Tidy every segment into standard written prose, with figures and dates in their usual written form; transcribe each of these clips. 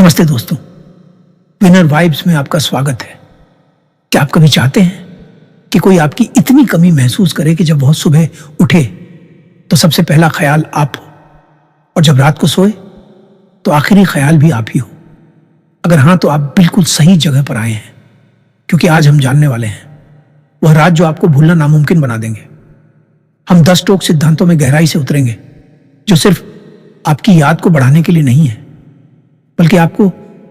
नमस्ते दोस्तों, winner vibes में आपका स्वागत है। क्या आप कभी चाहते हैं कि कोई आपकी इतनी कमी महसूस करे कि जब वह सुबह उठे तो सबसे पहला ख्याल आप हो, और जब रात को सोए तो आखिरी ख्याल भी आप ही हो? अगर हाँ, तो आप बिल्कुल सही जगह पर आए हैं, क्योंकि आज हम जानने वाले हैं वह राज जो आपको भूलना नामुमकिन बना देंगे। हम 10 टोक सिद्धांतों में गहराई से उतरेंगे, जो सिर्फ आपकी याद को बढ़ाने के लिए नहीं है, बल्कि आपको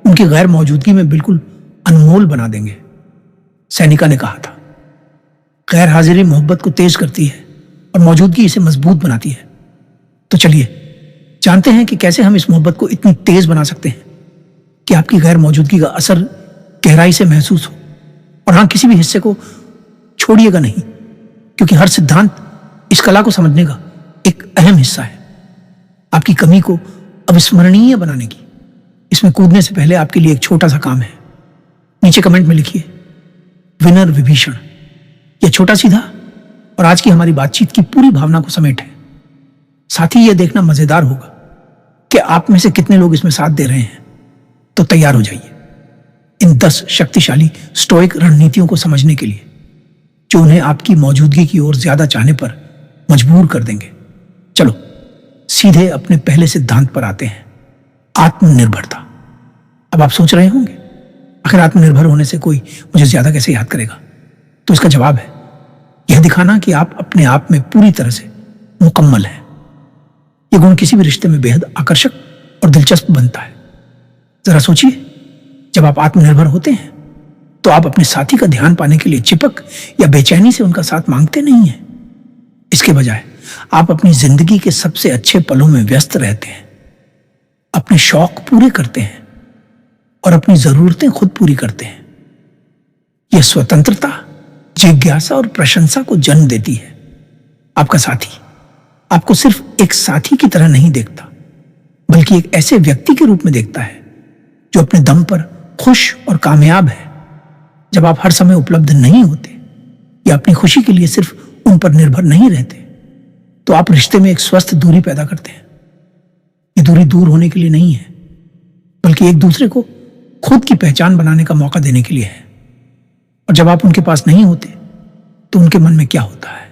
उनकी गैर मौजूदगी में बिल्कुल अनमोल बना देंगे। सैनिका ने कहा था, गैर हाजिरी मोहब्बत को तेज करती है और मौजूदगी इसे मजबूत बनाती है। तो चलिए जानते हैं कि कैसे हम इस मोहब्बत को इतनी तेज बना सकते हैं कि आपकी गैर मौजूदगी का असर गहराई से महसूस हो। और हाँ, किसी भी हिस्से को छोड़िएगा नहीं, क्योंकि हर सिद्धांत इस कला को समझने का एक अहम हिस्सा है, आपकी कमी को अविस्मरणीय बनाने की। इसमें कूदने से पहले आपके लिए एक छोटा सा काम है। नीचे कमेंट में लिखिए विनर विभीषण। यह छोटा सीधा और आज की हमारी बातचीत की पूरी भावना को समेट है। साथ ही यह देखना मजेदार होगा कि आप में से कितने लोग इसमें साथ दे रहे हैं। तो तैयार हो जाइए इन 10 शक्तिशाली स्टोइक रणनीतियों को समझने के लिए, जो उन्हें आपकी मौजूदगी की ओर ज्यादा चाहने पर मजबूर कर देंगे। चलो सीधे अपने पहले सिद्धांत पर आते हैं, आत्मनिर्भरता। अब आप सोच रहे होंगे, आखिर आत्मनिर्भर होने से कोई मुझे ज्यादा कैसे याद करेगा? तो इसका जवाब है यह दिखाना कि आप अपने आप में पूरी तरह से मुकम्मल हैं। यह गुण किसी भी रिश्ते में बेहद आकर्षक और दिलचस्प बनता है। जरा सोचिए, जब आप आत्मनिर्भर होते हैं तो आप अपने साथी का ध्यान पाने के लिए चिपक या बेचैनी से उनका साथ मांगते नहीं हैं। इसके बजाय आप अपनी जिंदगी के सबसे अच्छे पलों में व्यस्त रहते हैं, अपने शौक पूरे करते हैं और अपनी जरूरतें खुद पूरी करते हैं। यह स्वतंत्रता, जिज्ञासा और प्रशंसा को जन्म देती है। आपका साथी आपको सिर्फ एक साथी की तरह नहीं देखता, बल्कि एक ऐसे व्यक्ति के रूप में देखता है जो अपने दम पर खुश और कामयाब है। जब आप हर समय उपलब्ध नहीं होते या अपनी खुशी के लिए सिर्फ उन पर निर्भर नहीं रहते, तो आप रिश्ते में एक स्वस्थ दूरी पैदा करते हैं। ये दूरी दूर होने के लिए नहीं है, बल्कि एक दूसरे को खुद की पहचान बनाने का मौका देने के लिए है। और जब आप उनके पास नहीं होते तो उनके मन में क्या होता है?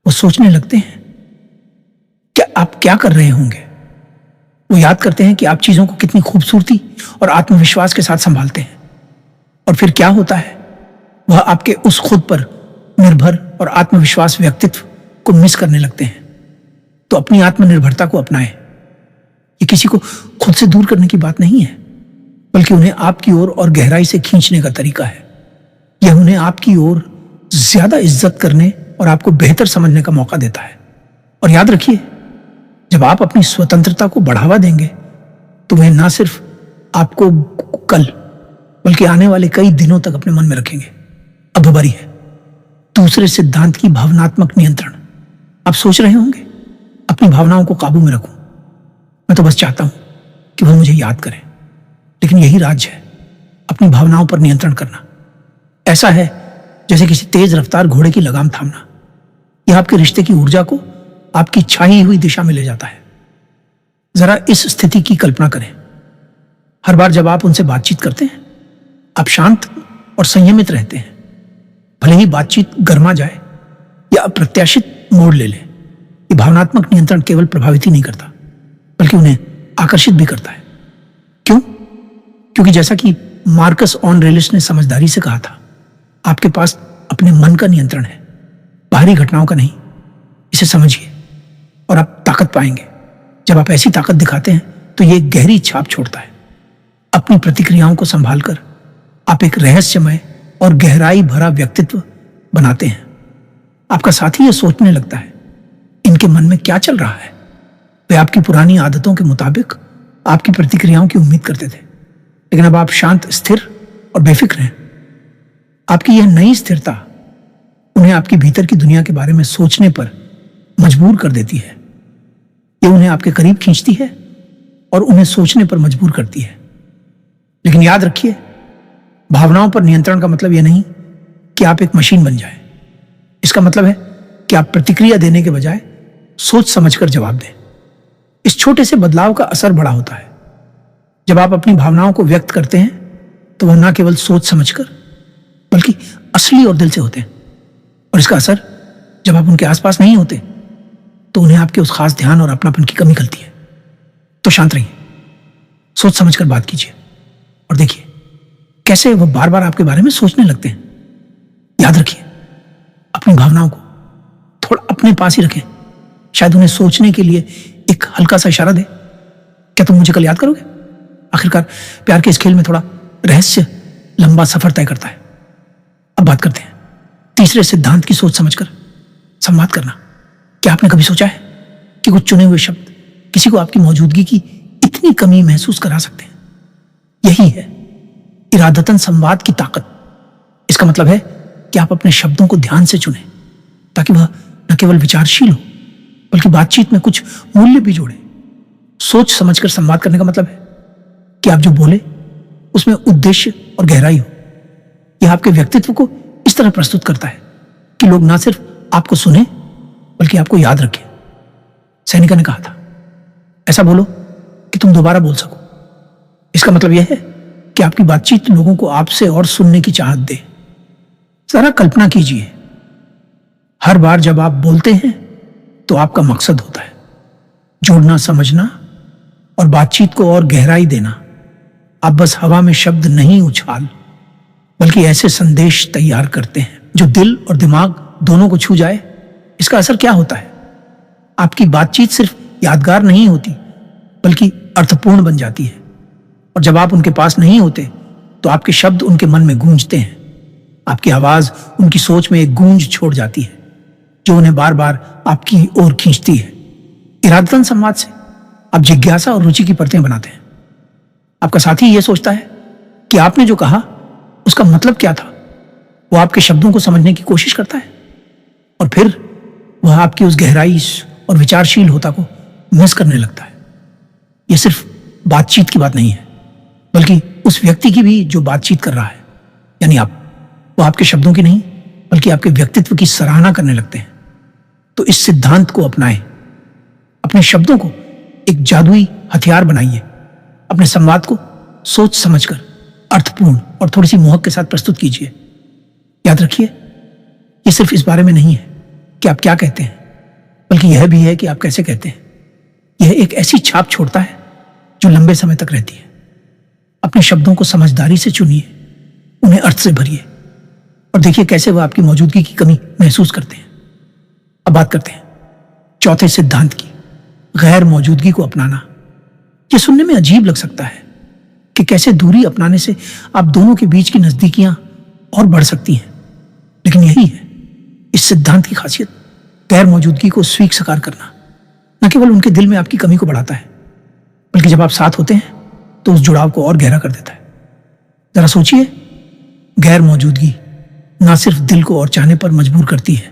वो सोचने लगते हैं क्या आप क्या कर रहे होंगे। वो याद करते हैं कि आप चीजों को कितनी खूबसूरती और आत्मविश्वास के साथ संभालते हैं। और फिर क्या होता है, वह आपके उस खुद पर निर्भर और आत्मविश्वास व्यक्तित्व को मिस करने लगते हैं। तो अपनी आत्मनिर्भरता को अपनाएं। ये किसी को खुद से दूर करने की बात नहीं है, बल्कि उन्हें आपकी ओर और गहराई से खींचने का तरीका है। यह उन्हें आपकी ओर ज्यादा इज्जत करने और आपको बेहतर समझने का मौका देता है। और याद रखिए, जब आप अपनी स्वतंत्रता को बढ़ावा देंगे तो वह ना सिर्फ आपको कल बल्कि आने वाले कई दिनों तक अपने मन में रखेंगे। अब बारी है दूसरे सिद्धांत की भावनात्मक नियंत्रण। आप सोच रहे होंगे, अपनी भावनाओं को काबू में रखूं, मैं तो बस चाहता हूं कि वह मुझे याद करें। लेकिन यही राज है, अपनी भावनाओं पर नियंत्रण करना। ऐसा है जैसे किसी तेज रफ्तार घोड़े की लगाम थामना। यह आपके रिश्ते की ऊर्जा को आपकी छाई हुई दिशा में ले जाता है। जरा इस स्थिति की कल्पना करें। हर बार जब आप उनसे बातचीत करते हैं, आप शांत और संयमित रहते हैं। भले ही बातचीत गर्मा जाए या अप्रत्याशित मोड़ ले ले, ये भावनात्मक नियंत्रण केवल प्रभावित ही नहीं करता, बल्कि उन्हें आकर्षित भी करता है। क्यों? क्योंकि जैसा कि मार्कस ऑनरेलिस ने समझदारी से कहा था, आपके पास अपने मन का नियंत्रण है, बाहरी घटनाओं का नहीं। इसे समझिए और आप ताकत पाएंगे। जब आप ऐसी ताकत दिखाते हैं तो ये एक गहरी छाप छोड़ता है। अपनी प्रतिक्रियाओं को संभालकर आप एक रहस्यमय और गहराई भरा व्यक्तित्व बनाते हैं। आपका साथी यह सोचने लगता है, इनके मन में क्या चल रहा है। वे आपकी पुरानी आदतों के मुताबिक आपकी प्रतिक्रियाओं की उम्मीद करते थे, लेकिन अब आप शांत, स्थिर और बेफिक्र हैं। आपकी यह नई स्थिरता उन्हें आपकी भीतर की दुनिया के बारे में सोचने पर मजबूर कर देती है। यह उन्हें आपके करीब खींचती है और उन्हें सोचने पर मजबूर करती है। लेकिन याद रखिए, भावनाओं पर नियंत्रण का मतलब यह नहीं कि आप एक मशीन बन जाएं। इसका मतलब है कि आप प्रतिक्रिया देने के बजाय सोच समझकर जवाब दें। इस छोटे से बदलाव का असर बड़ा होता है। जब आप अपनी भावनाओं को व्यक्त करते हैं तो वह न केवल सोच समझकर बल्कि असली और दिल से होते हैं, और इसका असर जब आप उनके आसपास नहीं होते तो उन्हें आपके उस खास ध्यान और अपनापन की कमी खलती है। तो शांत रहिए, सोच समझकर बात कीजिए और देखिए कैसे वह बार बार आपके बारे में सोचने लगते हैं। याद रखिए, अपनी भावनाओं को थोड़ा अपने पास ही रखें, शायद उन्हें सोचने के लिए एक हल्का सा इशारा दे। क्या तुम मुझे कल याद करोगे? आखिरकार प्यार के इस खेल में थोड़ा रहस्य लंबा सफर तय करता है। अब बात करते हैं तीसरे सिद्धांत की, सोच समझकर संवाद करना। क्या आपने कभी सोचा है कि कुछ चुने हुए शब्द किसी को आपकी मौजूदगी की इतनी कमी महसूस करा सकते हैं? यही है इरादतन संवाद की ताकत। इसका मतलब है कि आप अपने शब्दों को ध्यान से चुनें ताकि वह न केवल विचारशील हो बल्कि बातचीत में कुछ मूल्य भी जोड़े। सोच समझकर संवाद करने का मतलब है कि आप जो बोले उसमें उद्देश्य और गहराई हो। यह आपके व्यक्तित्व को इस तरह प्रस्तुत करता है कि लोग ना सिर्फ आपको सुने बल्कि आपको याद रखें। सैनिका ने कहा था, ऐसा बोलो कि तुम दोबारा बोल सको। इसका मतलब यह है कि आपकी बातचीत लोगों को आपसे और सुनने की चाहत दे। जरा कल्पना कीजिए, हर बार जब आप बोलते हैं तो आपका मकसद होता है जोड़ना, समझना और बातचीत को और गहराई देना। आप बस हवा में शब्द नहीं उछाल बल्कि ऐसे संदेश तैयार करते हैं जो दिल और दिमाग दोनों को छू जाए। इसका असर क्या होता है? आपकी बातचीत सिर्फ यादगार नहीं होती बल्कि अर्थपूर्ण बन जाती है, और जब आप उनके पास नहीं होते तो आपके शब्द उनके मन में गूंजते हैं। आपकी आवाज उनकी सोच में एक गूंज छोड़ जाती है जो उन्हें बार बार आपकी ओर खींचती है। इरादतन संवाद से आप जिज्ञासा और रुचि की परतें बनाते हैं। आपका साथी यह सोचता है कि आपने जो कहा उसका मतलब क्या था। वो आपके शब्दों को समझने की कोशिश करता है और फिर वह आपकी उस गहराई और विचारशील होता को मिस करने लगता है। यह सिर्फ बातचीत की बात नहीं है बल्कि उस व्यक्ति की भी जो बातचीत कर रहा है, यानी आप। वो आपके शब्दों की नहीं बल्कि आपके व्यक्तित्व की सराहना करने लगते हैं। तो इस सिद्धांत को अपनाएं, अपने शब्दों को एक जादुई हथियार बनाइए। अपने संवाद को सोच समझकर अर्थपूर्ण और थोड़ी सी मोहक के साथ प्रस्तुत कीजिए। याद रखिए, यह सिर्फ इस बारे में नहीं है कि आप क्या कहते हैं बल्कि यह भी है कि आप कैसे कहते हैं। यह एक ऐसी छाप छोड़ता है जो लंबे समय तक रहती है। अपने शब्दों को समझदारी से चुनिए, उन्हें अर्थ से भरिए और देखिए कैसे वह आपकी मौजूदगी की कमी महसूस करते हैं। अब बात करते हैं चौथे सिद्धांत की, गैर मौजूदगी को अपनाना। यह सुनने में अजीब लग सकता है कि कैसे दूरी अपनाने से आप दोनों के बीच की नजदीकियां और बढ़ सकती हैं, लेकिन यही है इस सिद्धांत की खासियत। गैर मौजूदगी को स्वीकार करना न केवल उनके दिल में आपकी कमी को बढ़ाता है बल्कि जब आप साथ होते हैं तो उस जुड़ाव को और गहरा कर देता है। जरा सोचिए, गैर मौजूदगी ना सिर्फ दिल को और चाहने पर मजबूर करती है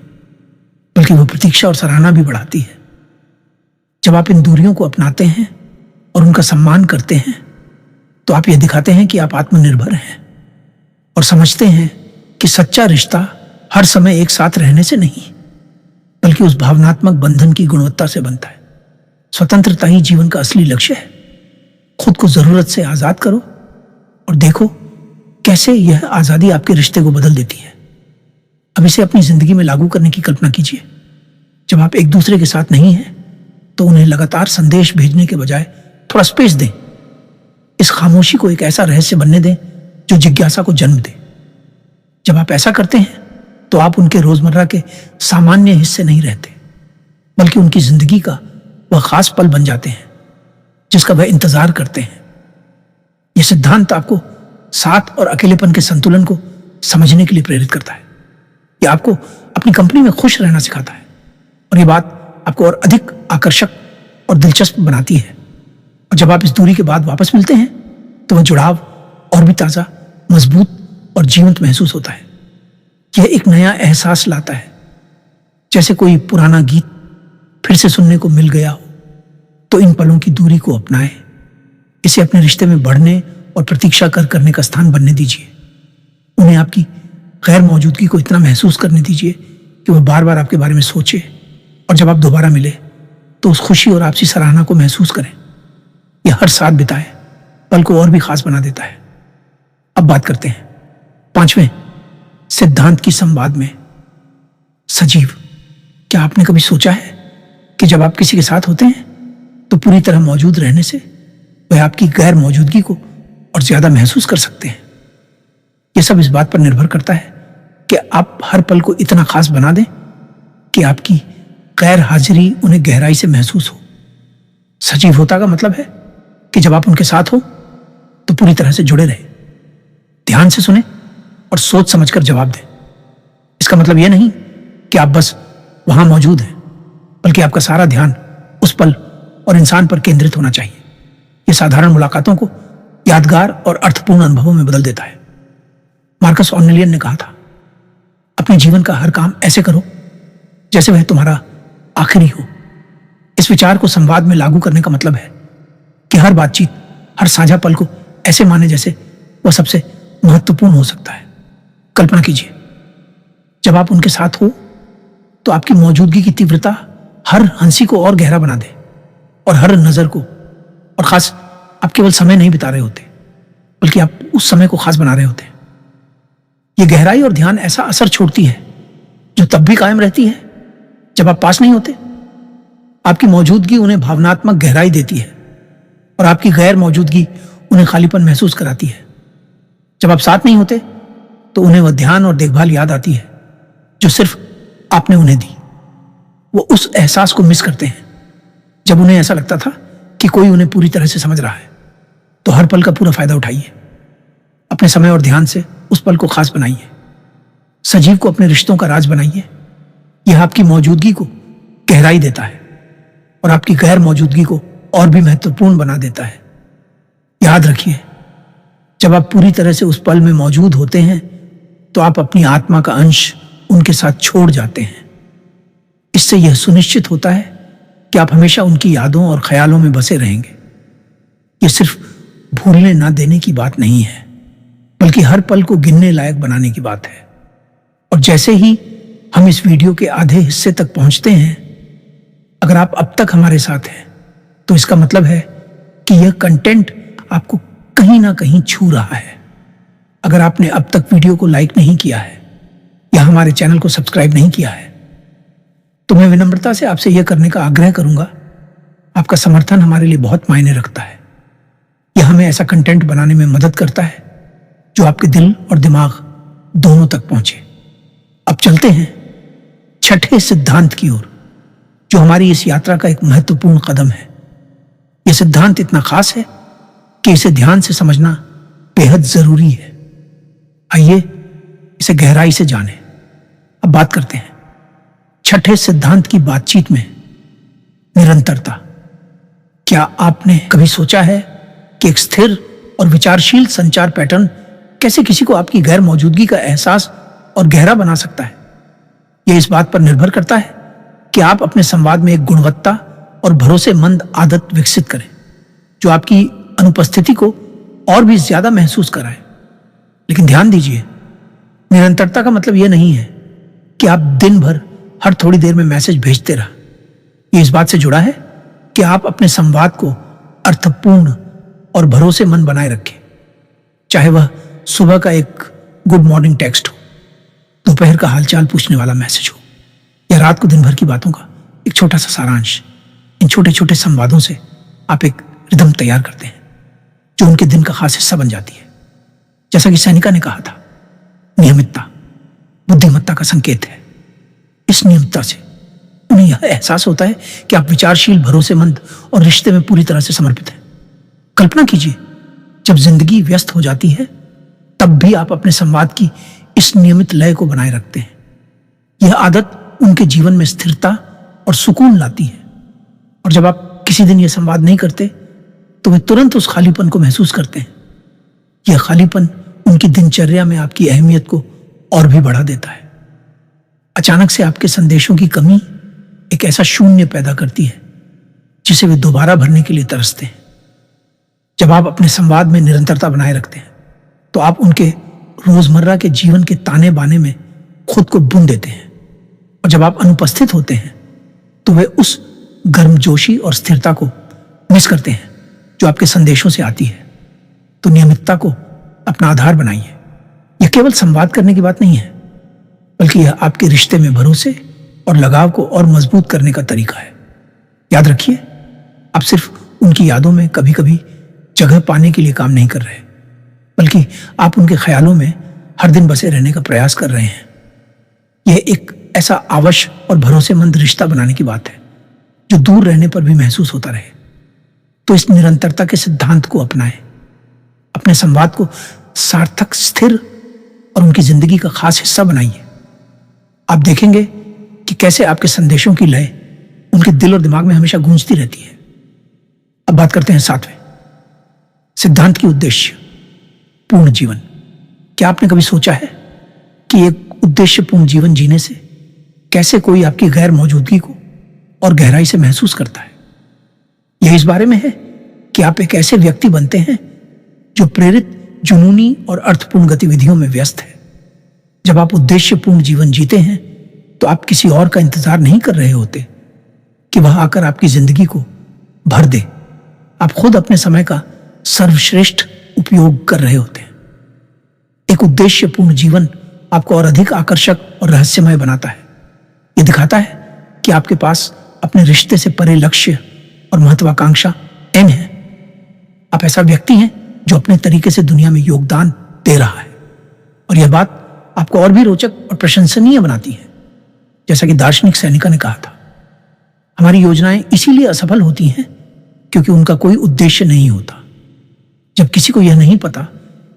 बल्कि वह प्रतीक्षा और सराहना भी बढ़ाती है। जब आप इन दूरियों को अपनाते हैं और उनका सम्मान करते हैं तो आप यह दिखाते हैं कि आप आत्मनिर्भर हैं और समझते हैं कि सच्चा रिश्ता हर समय एक साथ रहने से नहीं बल्कि उस भावनात्मक बंधन की गुणवत्ता से बनता है। स्वतंत्रता ही जीवन का असली लक्ष्य है। खुद को जरूरत से आजाद करो और देखो कैसे यह आजादी आपके रिश्ते को बदल देती है। अब इसे अपनी जिंदगी में लागू करने की कल्पना कीजिए। जब आप एक दूसरे के साथ नहीं हैं तो उन्हें लगातार संदेश भेजने के बजाय थोड़ा स्पेस दें। इस खामोशी को एक ऐसा रहस्य बनने दें जो जिज्ञासा को जन्म दे। जब आप ऐसा करते हैं तो आप उनके रोजमर्रा के सामान्य हिस्से नहीं रहते बल्कि उनकी जिंदगी का वह खास पल बन जाते हैं जिसका वह इंतजार करते हैं। यह सिद्धांत आपको साथ और अकेलेपन के संतुलन को समझने के लिए प्रेरित करता है। यह आपको अपनी कंपनी में खुश रहना सिखाता है और यह बात आपको और अधिक आकर्षक और दिलचस्प बनाती है। और जब आप इस दूरी के बाद वापस मिलते हैं तो वह जुड़ाव और भी ताज़ा, मजबूत और जीवंत महसूस होता है। यह एक नया एहसास लाता है, जैसे कोई पुराना गीत फिर से सुनने को मिल गया हो। तो इन पलों की दूरी को अपनाएं, इसे अपने रिश्ते में बढ़ने और प्रतीक्षा करने का स्थान बनने दीजिए। उन्हें आपकी गैर मौजूदगी को इतना महसूस करने दीजिए कि वह बार बार आपके बारे में सोचे और जब आप दोबारा मिले तो उस खुशी और आपसी सराहना को महसूस करें। यह हर साथ बिताए पल को और भी खास बना देता है। अब बात करते हैं 5वें सिद्धांत की संवाद में, सजीव। क्या आपने कभी सोचा है कि जब आप किसी के साथ होते हैं तो पूरी तरह मौजूद रहने से वह आपकी गैर मौजूदगी को और ज्यादा महसूस कर सकते हैं? यह सब इस बात पर निर्भर करता है कि आप हर पल को इतना खास बना दें कि आपकी गैर हाजिरी उन्हें गहराई से महसूस हो। सजीव होता का मतलब है कि जब आप उनके साथ हो तो पूरी तरह से जुड़े रहे, ध्यान से सुने और सोच समझकर जवाब दें। इसका मतलब यह नहीं कि आप बस वहां मौजूद हैं, बल्कि आपका सारा ध्यान उस पल और इंसान पर केंद्रित होना चाहिए। यह साधारण मुलाकातों को यादगार और अर्थपूर्ण अनुभवों में बदल देता है। मार्कस ऑर्नेलियन ने कहा था, अपने जीवन का हर काम ऐसे करो जैसे वह तुम्हारा आखिरी हो। इस विचार को संवाद में लागू करने का मतलब है कि हर बातचीत, हर साझा पल को ऐसे माने जैसे वह सबसे महत्वपूर्ण हो सकता है। कल्पना कीजिए, जब आप उनके साथ हो तो आपकी मौजूदगी की तीव्रता हर हंसी को और गहरा बना दे और हर नजर को, और खास आप केवल समय नहीं बिता रहे होते, बल्कि आप उस समय को खास बना रहे होते हैं। यह गहराई और ध्यान ऐसा असर छोड़ती है जो तब भी कायम रहती है जब आप पास नहीं होते। आपकी मौजूदगी उन्हें भावनात्मक गहराई देती है और आपकी गैर मौजूदगी उन्हें खालीपन महसूस कराती है। जब आप साथ नहीं होते तो उन्हें वह ध्यान और देखभाल याद आती है जो सिर्फ आपने उन्हें दी। वो उस एहसास को मिस करते हैं जब उन्हें ऐसा लगता था कि कोई उन्हें पूरी तरह से समझ रहा है। तो हर पल का पूरा फायदा उठाइए, अपने समय और ध्यान से उस पल को खास बनाइए। सजीव को अपने रिश्तों का राज बनाइए। यह आपकी मौजूदगी को गहराई देता है और आपकी गैर मौजूदगी को और भी महत्वपूर्ण बना देता है। याद रखिए, जब आप पूरी तरह से उस पल में मौजूद होते हैं तो आप अपनी आत्मा का अंश उनके साथ छोड़ जाते हैं। इससे यह सुनिश्चित होता है कि आप हमेशा उनकी यादों और ख्यालों में बसे रहेंगे। यह सिर्फ भूलने ना देने की बात नहीं है, बल्कि हर पल को गिनने लायक बनाने की बात है। और जैसे ही हम इस वीडियो के आधे हिस्से तक पहुंचते हैं, अगर आप अब तक हमारे साथ हैं तो इसका मतलब है कि यह कंटेंट आपको कहीं ना कहीं छू रहा है। अगर आपने अब तक वीडियो को लाइक नहीं किया है या हमारे चैनल को सब्सक्राइब नहीं किया है तो मैं विनम्रता से आपसे यह करने का आग्रह करूंगा। आपका समर्थन हमारे लिए बहुत मायने रखता है। यह हमें ऐसा कंटेंट बनाने में मदद करता है जो आपके दिल और दिमाग दोनों तक पहुंचे। अब चलते हैं 6ठे सिद्धांत की ओर, जो हमारी इस यात्रा का एक महत्वपूर्ण कदम है। यह सिद्धांत इतना खास है कि इसे ध्यान से समझना बेहद जरूरी है। आइए इसे गहराई से जानें। अब बात करते हैं 6ठे सिद्धांत की बातचीत में, निरंतरता। क्या आपने कभी सोचा है कि एक स्थिर और विचारशील संचार पैटर्न कैसे किसी को आपकी गैर मौजूदगी का एहसास और गहरा बना सकता है? यह इस बात पर निर्भर करता है कि आप अपने संवाद में एक गुणवत्ता और भरोसेमंद आदत विकसित करें जो आपकी अनुपस्थिति को और भी ज्यादा महसूस कराए। लेकिन ध्यान दीजिए, निरंतरता का मतलब यह नहीं है कि आप दिन भर हर थोड़ी देर में मैसेज भेजते रह। यह इस बात से जुड़ा है कि आप अपने संवाद को अर्थपूर्ण और भरोसेमंद बनाए रखें, चाहे वह सुबह का एक गुड मॉर्निंग टेक्स्ट हो, दोपहर का हालचाल पूछने वाला मैसेज हो, या रात को दिन भर की बातों का एक छोटा सा सारांश। इन छोटे छोटे संवादों से आप एक रिदम तैयार करते हैं जो उनके दिन का खास हिस्सा बन जाती है। जैसा कि सैनिका ने कहा था, नियमितता बुद्धिमत्ता का संकेत है। इस नियमितता से उन्हें यह एहसास होता है कि आप विचारशील, भरोसेमंद और रिश्ते में पूरी तरह से समर्पित हैं। कल्पना कीजिए, जब जिंदगी व्यस्त हो जाती है तब भी आप अपने संवाद की इस नियमित लय को बनाए रखते हैं। यह आदत उनके जीवन में स्थिरता और सुकून लाती है। और जब आप किसी दिन यह संवाद नहीं करते तो वे तुरंत उस खालीपन को महसूस करते हैं। यह खालीपन उनकी दिनचर्या में आपकी अहमियत को और भी बढ़ा देता है। अचानक से आपके संदेशों की कमी एक ऐसा शून्य पैदा करती है जिसे वे दोबारा भरने के लिए तरसते हैं। जब आप अपने संवाद में निरंतरता बनाए रखते हैं तो आप उनके रोजमर्रा के जीवन के ताने बाने में खुद को बुन देते हैं। और जब आप अनुपस्थित होते हैं तो वे उस गर्मजोशी और स्थिरता को मिस करते हैं जो आपके संदेशों से आती है। तो नियमितता को अपना आधार बनाइए। यह केवल संवाद करने की बात नहीं है, बल्कि यह आपके रिश्ते में भरोसे और लगाव को और मजबूत करने का तरीका है। याद रखिए, आप सिर्फ उनकी यादों में कभी कभी जगह पाने के लिए काम नहीं कर रहे, बल्कि आप उनके ख्यालों में हर दिन बसे रहने का प्रयास कर रहे हैं। यह एक ऐसा आवश्यक और भरोसेमंद रिश्ता बनाने की बात है जो दूर रहने पर भी महसूस होता रहे। तो इस निरंतरता के सिद्धांत को अपनाएं, अपने संवाद को सार्थक, स्थिर और उनकी जिंदगी का खास हिस्सा बनाइए। आप देखेंगे कि कैसे आपके संदेशों की लय उनके दिल और दिमाग में हमेशा गूंजती रहती है। अब बात करते हैं 7वें सिद्धांत की उद्देश्य पूर्ण जीवन। क्या आपने कभी सोचा है कि एक उद्देश्यपूर्ण जीवन जीने से कैसे कोई आपकी गैर मौजूदगी को और गहराई से महसूस करता है? यह इस बारे में है कि आप एक ऐसे व्यक्ति बनते हैं जो प्रेरित, जुनूनी और अर्थपूर्ण गतिविधियों में व्यस्त है। जब आप उद्देश्यपूर्ण जीवन जीते हैं तो आप किसी और का इंतजार नहीं कर रहे होते कि वह आकर आपकी जिंदगी को भर दे। आप खुद अपने समय का सर्वश्रेष्ठ उपयोग कर रहे होते हैं। एक उद्देश्यपूर्ण जीवन आपको और अधिक आकर्षक और रहस्यमय बनाता है। यह दिखाता है कि आपके पास अपने रिश्ते से परे लक्ष्य और महत्वाकांक्षा अहम है। आप ऐसा व्यक्ति हैं जो अपने तरीके से दुनिया में योगदान दे रहा है, और यह बात आपको और भी रोचक और प्रशंसनीय बनाती है। जैसा कि दार्शनिक सेनेका ने कहा था, हमारी योजनाएं इसीलिए असफल होती हैं क्योंकि उनका कोई उद्देश्य नहीं होता। जब किसी को यह नहीं पता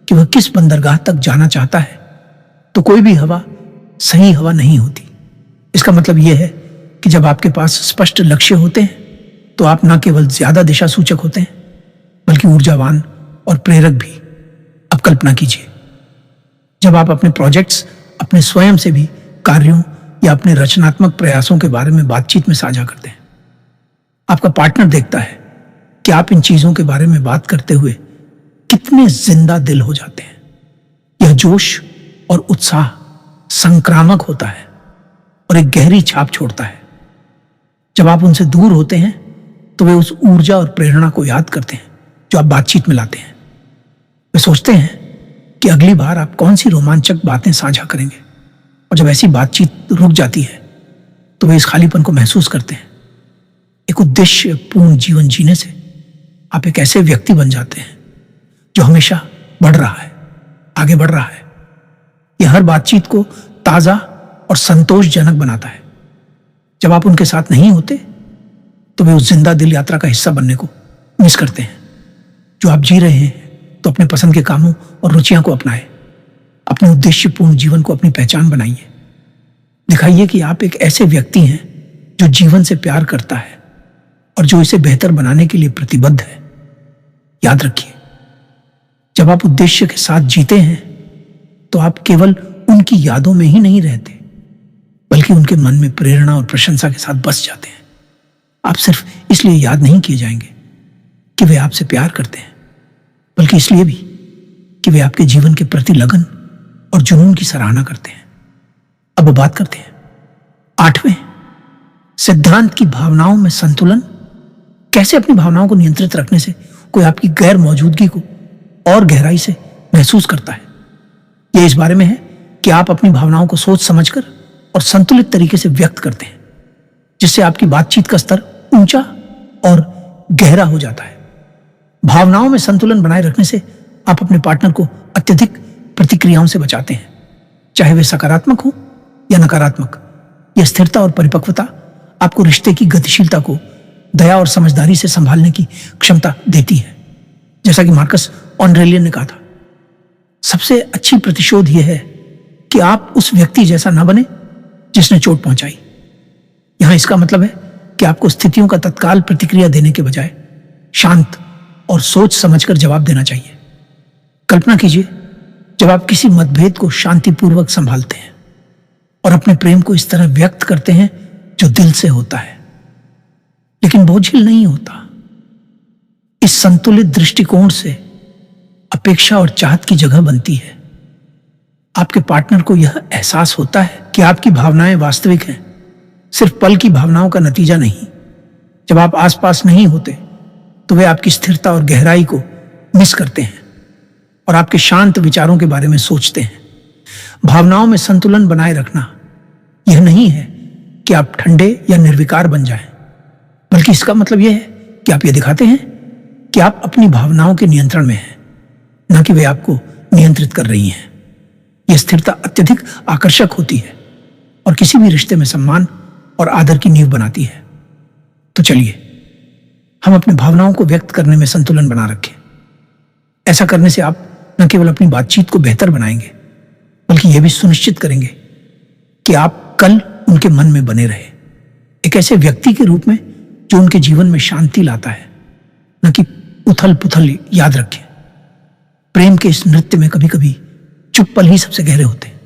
कि वह किस बंदरगाह तक जाना चाहता है, तो कोई भी हवा सही हवा नहीं होती। इसका मतलब यह है कि जब आपके पास स्पष्ट लक्ष्य होते हैं तो आप न केवल ज्यादा दिशा सूचक होते हैं, बल्कि ऊर्जावान और प्रेरक भी। अब कल्पना कीजिए, जब आप अपने प्रोजेक्ट्स, अपने स्वयं से भी कार्यों या अपने रचनात्मक प्रयासों के बारे में बातचीत में साझा करते हैं। आपका पार्टनर देखता है कि आप इन चीजों के बारे में बात करते हुए कितने जिंदा दिल हो जाते हैं। यह जोश और उत्साह संक्रामक होता है और एक गहरी छाप छोड़ता है। जब आप उनसे दूर होते हैं तो वे उस ऊर्जा और प्रेरणा को याद करते हैं जो आप बातचीत में लाते हैं। वे सोचते हैं कि अगली बार आप कौन सी रोमांचक बातें साझा करेंगे, और जब ऐसी बातचीत रुक जाती है तो वे इस खालीपन को महसूस करते हैं। एक उद्देश्यपूर्ण जीवन जीने से आप एक ऐसे व्यक्ति बन जाते हैं जो हमेशा बढ़ रहा है, आगे बढ़ रहा है। यह हर बातचीत को ताजा और संतोषजनक बनाता है। जब आप उनके साथ नहीं होते तो वे उस जिंदा दिल यात्रा का हिस्सा बनने को मिस करते हैं जो आप जी रहे हैं। तो अपने पसंद के कामों और रुचियां को अपनाएं, अपने उद्देश्यपूर्ण जीवन को अपनी पहचान बनाइए। दिखाइए कि आप एक ऐसे व्यक्ति हैं जो जीवन से प्यार करता है और जो इसे बेहतर बनाने के लिए प्रतिबद्ध है। याद रखिए, जब आप उद्देश्य के साथ जीते हैं तो आप केवल उनकी यादों में ही नहीं रहते, बल्कि उनके मन में प्रेरणा और प्रशंसा के साथ बस जाते हैं। आप सिर्फ इसलिए याद नहीं किए जाएंगे कि वे आपसे प्यार करते हैं, बल्कि इसलिए भी कि वे आपके जीवन के प्रति लगन और जुनून की सराहना करते हैं। अब बात करते हैं 8वें सिद्धांत की भावनाओं में संतुलन। कैसे अपनी भावनाओं को नियंत्रित रखने से कोई आपकी गैर मौजूदगी को और गहराई से महसूस करता है। यह इस बारे में है कि आप अपनी भावनाओं को सोच समझकर और संतुलित तरीके से व्यक्त करते हैं, जिससे आपकी बातचीत का स्तर ऊंचा और गहरा हो जाता है। भावनाओं में संतुलन बनाए रखने से आप अपने पार्टनर को अत्यधिक प्रतिक्रियाओं से बचाते हैं, चाहे वे सकारात्मक हो या नकारात्मक। यह स्थिरता और परिपक्वता आपको रिश्ते की गतिशीलता को दया और समझदारी से संभालने की क्षमता देती है। जैसा कि मार्कस ऑरेलियन ने कहा था, सबसे अच्छी प्रतिशोध यह है कि आप उस व्यक्ति जैसा ना बने जिसने चोट पहुंचाई। यहां इसका मतलब है कि आपको स्थितियों का तत्काल प्रतिक्रिया देने के बजाय शांत और सोच समझकर जवाब देना चाहिए। कल्पना कीजिए, जब आप किसी मतभेद को शांतिपूर्वक संभालते हैं और अपने प्रेम को इस तरह व्यक्त करते हैं जो दिल से होता है, लेकिन बोझिल नहीं होता। इस संतुलित दृष्टिकोण से अपेक्षा और चाहत की जगह बनती है। आपके पार्टनर को यह एहसास होता है कि आपकी भावनाएं वास्तविक हैं, सिर्फ पल की भावनाओं का नतीजा नहीं। जब आप आसपास नहीं होते तो वे आपकी स्थिरता और गहराई को मिस करते हैं। और आपके शांत विचारों के बारे में सोचते हैं। भावनाओं में संतुलन बनाए रखना यह नहीं है कि आप ठंडे या निर्विकार बन जाएं, बल्कि इसका मतलब यह है कि आप ये दिखाते हैं कि आप अपनी भावनाओं के नियंत्रण में हैं, न कि वे आपको नियंत्रित कर रही हैं। यह स्थिरता अत्यधिक आकर्षक होती है और किसी भी रिश्ते में सम्मान और आदर की नींव बनाती है। तो चलिए हम अपनी भावनाओं को व्यक्त करने में संतुलन बना रखें। ऐसा करने से आप न केवल अपनी बातचीत को बेहतर बनाएंगे, बल्कि यह भी सुनिश्चित करेंगे कि आप कल उनके मन में बने रहे, एक ऐसे व्यक्ति के रूप में जो उनके जीवन में शांति लाता है, न कि उथल पुथल। याद रखें, प्रेम के इस नृत्य में कभी कभी चुप पल ही सबसे गहरे होते हैं।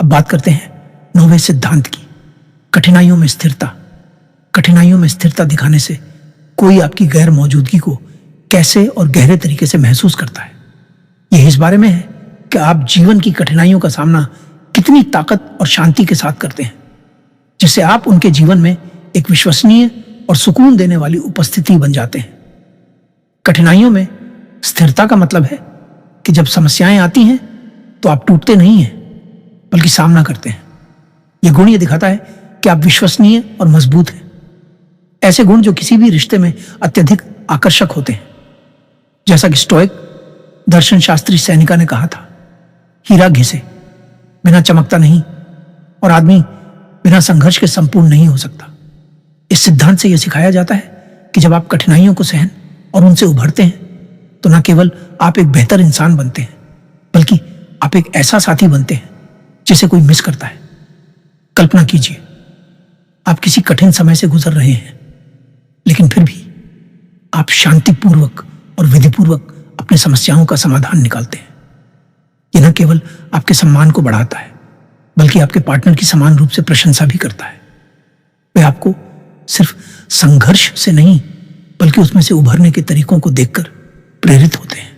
अब बात करते हैं 9वें सिद्धांत की, कठिनाइयों में स्थिरता। कठिनाइयों में स्थिरता दिखाने से कोई आपकी गैर मौजूदगी को कैसे और गहरे तरीके से महसूस करता है। यह इस बारे में है कि आप जीवन की कठिनाइयों का सामना कितनी ताकत और शांति के साथ करते हैं, जिससे आप उनके जीवन में एक विश्वसनीय और सुकून देने वाली उपस्थिति बन जाते हैं। कठिनाइयों में स्थिरता का मतलब है कि जब समस्याएं आती हैं तो आप टूटते नहीं हैं, बल्कि सामना करते हैं। यह गुण यह दिखाता है कि आप विश्वसनीय और मजबूत हैं। ऐसे गुण जो किसी भी रिश्ते में अत्यधिक आकर्षक होते हैं। जैसा कि स्टोइक दर्शन शास्त्री सेनेका ने कहा था, हीरा घिसे बिना चमकता नहीं, और आदमी बिना संघर्ष के संपूर्ण नहीं हो सकता। इस सिद्धांत से यह सिखाया जाता है कि जब आप कठिनाइयों को सहन और उनसे उभरते हैं तो न केवल आप एक बेहतर इंसान बनते हैं, बल्कि आप एक ऐसा साथी बनते हैं जिसे कोई मिस करता है। कल्पना कीजिए, आप किसी कठिन समय से गुजर रहे हैं, लेकिन फिर भी आप शांतिपूर्वक और विधिपूर्वक अपनी समस्याओं का समाधान निकालते हैं। यह न केवल आपके सम्मान को बढ़ाता है, बल्कि आपके पार्टनर की समान रूप से प्रशंसा भी करता है। वे आपको सिर्फ संघर्ष से नहीं, बल्कि उसमें से उभरने के तरीकों को देखकर प्रेरित होते हैं।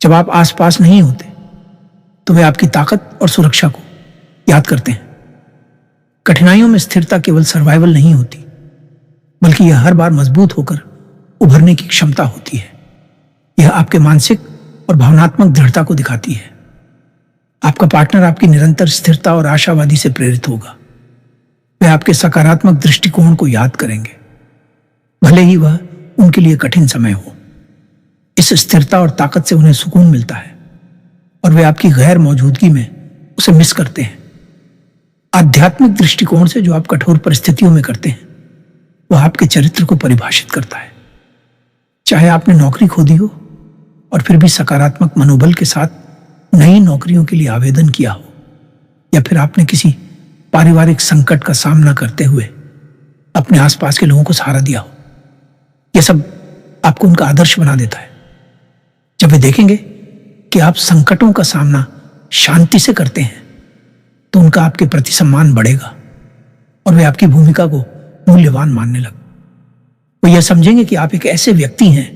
जब आप आसपास नहीं होते तो वे आपकी ताकत और सुरक्षा को याद करते हैं। कठिनाइयों में स्थिरता केवल सर्वाइवल नहीं होती, बल्कि यह हर बार मजबूत होकर उभरने की क्षमता होती है। यह आपके मानसिक और भावनात्मक दृढ़ता को दिखाती है। आपका पार्टनर आपकी निरंतर स्थिरता और आशावादी से प्रेरित होगा। वे आपके सकारात्मक दृष्टिकोण को याद करेंगे, भले ही वह उनके लिए कठिन समय हो। इस स्थिरता और ताकत से उन्हें सुकून मिलता है और वे आपकी गैर मौजूदगी में उसे मिस करते हैं। आध्यात्मिक दृष्टिकोण से जो आप कठोर परिस्थितियों में करते हैं, वह आपके चरित्र को परिभाषित करता है। चाहे आपने नौकरी खो दी हो और फिर भी सकारात्मक मनोबल के साथ नई नौकरियों के लिए आवेदन किया हो, या फिर आपने किसी पारिवारिक संकट का सामना करते हुए अपने आसपास के लोगों को सहारा दिया हो, यह सब आपको उनका आदर्श बना देता है। जब वे देखेंगे कि आप संकटों का सामना शांति से करते हैं, तो उनका आपके प्रति सम्मान बढ़ेगा और वे आपकी भूमिका को मूल्यवान मानने लगे। वो यह समझेंगे कि आप एक ऐसे व्यक्ति हैं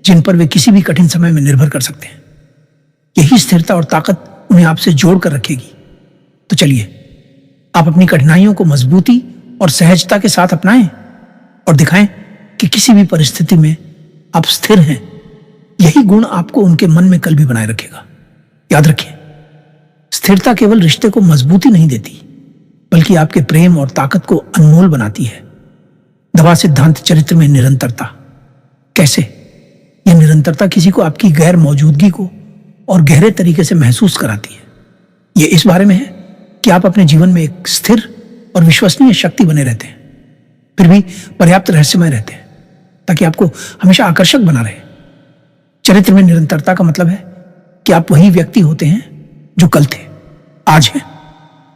जिन पर वे किसी भी कठिन समय में निर्भर कर सकते हैं। यही स्थिरता और ताकत उन्हें आपसे जोड़ कर रखेगी। तो चलिए आप अपनी कठिनाइयों को मजबूती और सहजता के साथ अपनाएं और दिखाएं कि किसी भी परिस्थिति में आप स्थिर हैं। यही गुण आपको उनके मन में कल भी बनाए रखेगा। याद रखिए, स्थिरता केवल रिश्ते को मजबूती नहीं देती, बल्कि आपके प्रेम और ताकत को अनमोल बनाती है। दवा सिद्धांत चरित्र में निरंतरता। कैसे? यह निरंतरता किसी को आपकी गैर मौजूदगी को और गहरे तरीके से महसूस कराती है। यह इस बारे में है कि आप अपने जीवन में एक स्थिर और विश्वसनीय शक्ति बने रहते हैं, फिर भी पर्याप्त रहस्यमय रहते हैं, ताकि आपको हमेशा आकर्षक बना रहे। चरित्र में निरंतरता का मतलब है कि आप वही व्यक्ति होते हैं जो कल थे, आज हैं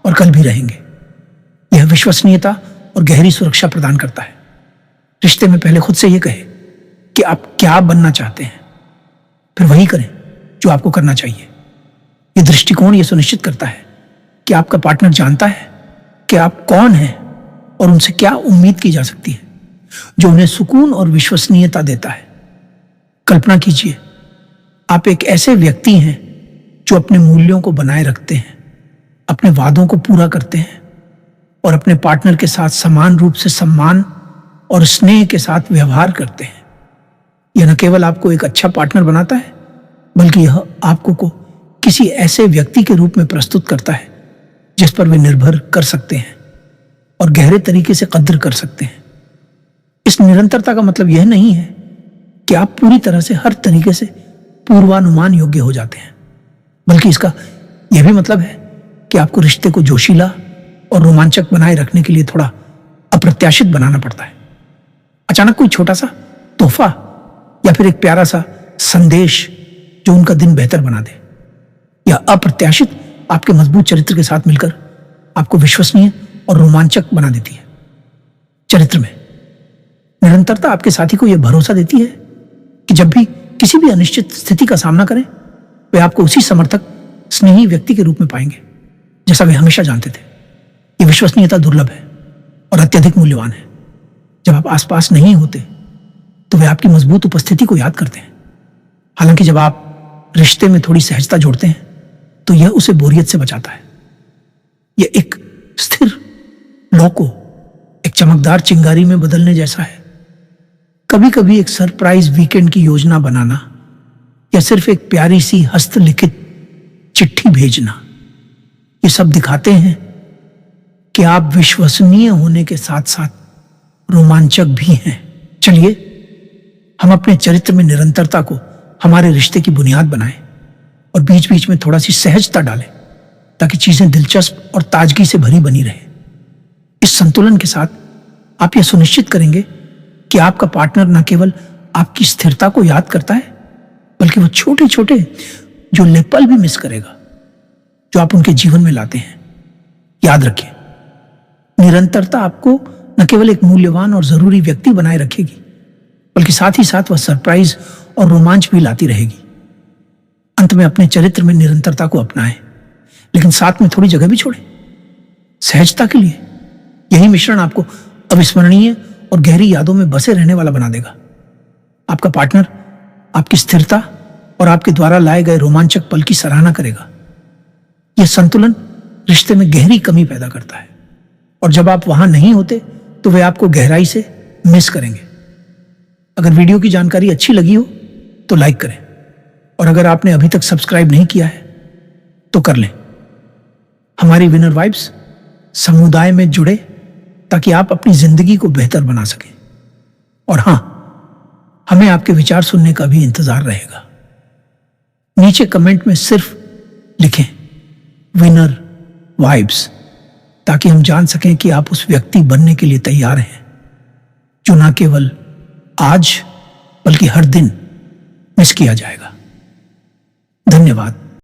और कल भी रहेंगे। यह विश्वसनीयता और गहरी सुरक्षा प्रदान करता है। रिश्ते में पहले खुद से यह कहे कि आप क्या बनना चाहते हैं, फिर वही करें जो आपको करना चाहिए। यह दृष्टिकोण यह सुनिश्चित करता है कि आपका पार्टनर जानता है कि आप कौन हैं और उनसे क्या उम्मीद की जा सकती है, जो उन्हें सुकून और विश्वसनीयता देता है। कल्पना कीजिए, आप एक ऐसे व्यक्ति हैं जो अपने मूल्यों को बनाए रखते हैं, अपने वादों को पूरा करते हैं और अपने पार्टनर के साथ समान रूप से सम्मान और स्नेह के साथ व्यवहार करते हैं। यह न केवल आपको एक अच्छा पार्टनर बनाता है, बल्कि यह आपको को किसी ऐसे व्यक्ति के रूप में प्रस्तुत करता है जिस पर वे निर्भर कर सकते हैं और गहरे तरीके से कद्र कर सकते हैं। इस निरंतरता का मतलब यह नहीं है कि आप पूरी तरह से हर तरीके से पूर्वानुमान योग्य हो जाते हैं, बल्कि इसका यह भी मतलब है कि आपको रिश्ते को जोशीला और रोमांचक बनाए रखने के लिए थोड़ा अप्रत्याशित बनाना पड़ता है। अचानक कोई छोटा सा तोहफा या फिर एक प्यारा सा संदेश जो उनका दिन बेहतर बना दे, या अप्रत्याशित आपके मजबूत चरित्र के साथ मिलकर आपको विश्वसनीय और रोमांचक बना देती है। चरित्र में निरंतरता आपके साथी को यह भरोसा देती है कि जब भी किसी भी अनिश्चित स्थिति का सामना करें, वे आपको उसी समर्थक, स्नेही व्यक्ति के रूप में पाएंगे जैसा वे हमेशा जानते थे। यह विश्वसनीयता दुर्लभ है और अत्यधिक मूल्यवान है। जब आप आसपास नहीं होते तो वे आपकी मजबूत उपस्थिति को याद करते हैं। हालांकि जब आप रिश्ते में थोड़ी सहजता जोड़ते हैं तो यह उसे बोरियत से बचाता है। यह एक स्थिर लौ को एक चमकदार चिंगारी में बदलने जैसा है। कभी कभी एक सरप्राइज वीकेंड की योजना बनाना या सिर्फ एक प्यारी सी हस्तलिखित चिट्ठी भेजना, ये सब दिखाते हैं कि आप विश्वसनीय होने के साथ साथ रोमांचक भी हैं। चलिए हम अपने चरित्र में निरंतरता को हमारे रिश्ते की बुनियाद बनाएं और बीच बीच में थोड़ा सी सहजता डालें ताकि चीजें दिलचस्प और ताजगी से भरी बनी रहे। इस संतुलन के साथ आप यह सुनिश्चित करेंगे कि आपका पार्टनर न केवल आपकी स्थिरता को याद करता है, बल्कि वो छोटे छोटे जो लेपल भी मिस करेगा जो आप उनके जीवन में लाते हैं। याद रखिए, निरंतरता आपको न केवल एक मूल्यवान और जरूरी व्यक्ति बनाए रखेगी, बल्कि साथ ही साथ वह सरप्राइज और रोमांच भी लाती रहेगी। अंत में अपने चरित्र में निरंतरता को अपनाएं, लेकिन साथ में थोड़ी जगह भी छोड़ें सहजता के लिए। यही मिश्रण आपको अविस्मरणीय और गहरी यादों में बसे रहने वाला बना देगा। आपका पार्टनर आपकी स्थिरता और आपके द्वारा लाए गए रोमांचक पल की सराहना करेगा। यह संतुलन रिश्ते में गहरी कमी पैदा करता है, और जब आप वहां नहीं होते तो वे आपको गहराई से मिस करेंगे। अगर वीडियो की जानकारी अच्छी लगी हो तो लाइक करें, और अगर आपने अभी तक सब्सक्राइब नहीं किया है तो कर लें। हमारी विनर वाइब्स समुदाय में जुड़े ताकि आप अपनी जिंदगी को बेहतर बना सकें। और हां, हमें आपके विचार सुनने का भी इंतजार रहेगा। नीचे कमेंट में सिर्फ लिखें विनर वाइब्स, ताकि हम जान सकें कि आप उस व्यक्ति बनने के लिए तैयार हैं जो न केवल आज बल्कि हर दिन मिस किया जाएगा। धन्यवाद।